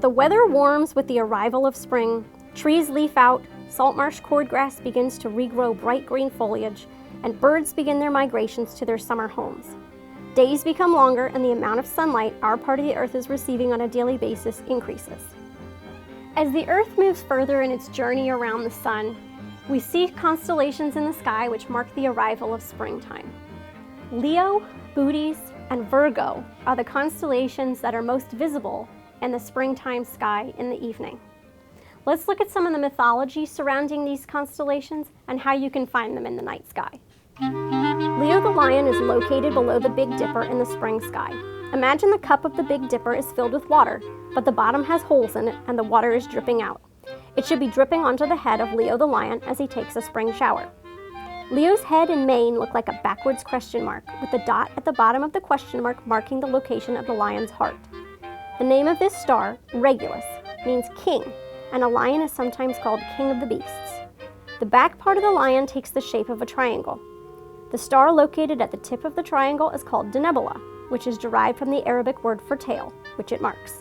The weather warms with the arrival of spring, trees leaf out, saltmarsh cordgrass begins to regrow bright green foliage, and birds begin their migrations to their summer homes. Days become longer and the amount of sunlight our part of the Earth is receiving on a daily basis increases. As the Earth moves further in its journey around the sun, we see constellations in the sky which mark the arrival of springtime. Leo, Bootes, and Virgo are the constellations that are most visible in the springtime sky in the evening. Let's look at some of the mythology surrounding these constellations and how you can find them in the night sky. Leo the lion is located below the Big Dipper in the spring sky. Imagine the cup of the Big Dipper is filled with water, but the bottom has holes in it and the water is dripping out. It should be dripping onto the head of Leo the lion as he takes a spring shower. Leo's head and mane look like a backwards question mark, with the dot at the bottom of the question mark marking the location of the lion's heart. The name of this star, Regulus, means king, and a lion is sometimes called king of the beasts. The back part of the lion takes the shape of a triangle. The star located at the tip of the triangle is called Denebola, which is derived from the Arabic word for tail, which it marks.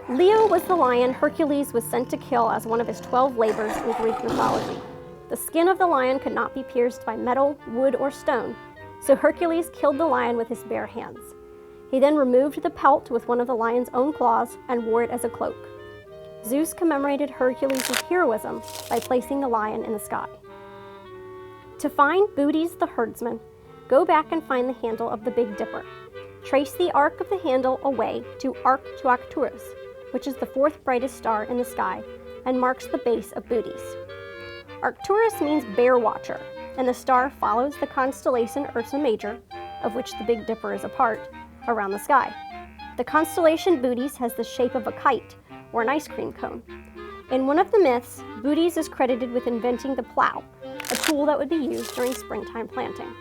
Leo was the lion Hercules was sent to kill as one of his 12 labors in Greek mythology. The skin of the lion could not be pierced by metal, wood, or stone, so Hercules killed the lion with his bare hands. He then removed the pelt with one of the lion's own claws and wore it as a cloak. Zeus commemorated Hercules' heroism by placing the lion in the sky. To find Bootes the herdsman, go back and find the handle of the Big Dipper. Trace the arc of the handle away to Arcturus, which is the fourth brightest star in the sky and marks the base of Bootes. Arcturus means bear watcher, and the star follows the constellation Ursa Major, of which the Big Dipper is a part, around the sky. The constellation Bootes has the shape of a kite or an ice cream cone. In one of the myths, Bootes is credited with inventing the plow, a tool that would be used during springtime planting.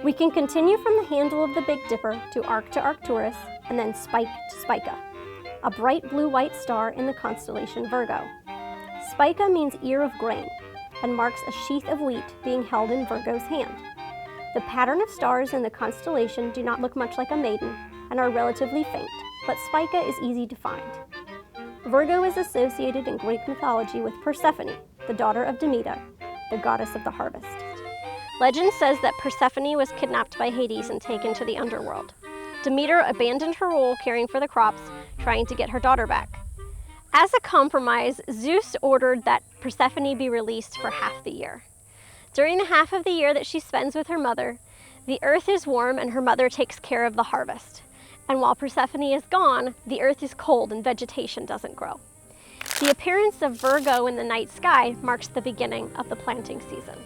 We can continue from the handle of the Big Dipper to Arcturus and then Spike to Spica, a bright blue-white star in the constellation Virgo. Spica means ear of grain and marks a sheath of wheat being held in Virgo's hand. The pattern of stars in the constellation do not look much like a maiden and are relatively faint, but Spica is easy to find. Virgo is associated in Greek mythology with Persephone, the daughter of Demeter, the goddess of the harvest. Legend says that Persephone was kidnapped by Hades and taken to the underworld. Demeter abandoned her role caring for the crops, trying to get her daughter back. As a compromise, Zeus ordered that Persephone be released for half the year. During the half of the year that she spends with her mother, the earth is warm and her mother takes care of the harvest. And while Persephone is gone, the earth is cold and vegetation doesn't grow. The appearance of Virgo in the night sky marks the beginning of the planting season.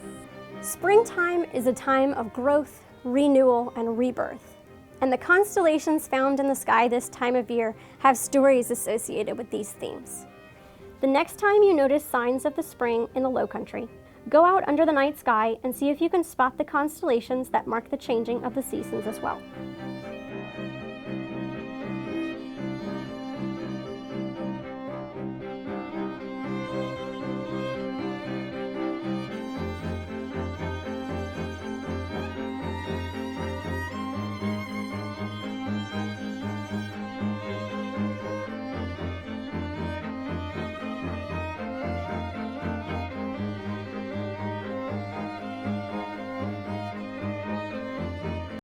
Springtime is a time of growth, renewal, and rebirth. And the constellations found in the sky this time of year have stories associated with these themes. The next time you notice signs of the spring in the Lowcountry, go out under the night sky and see if you can spot the constellations that mark the changing of the seasons as well.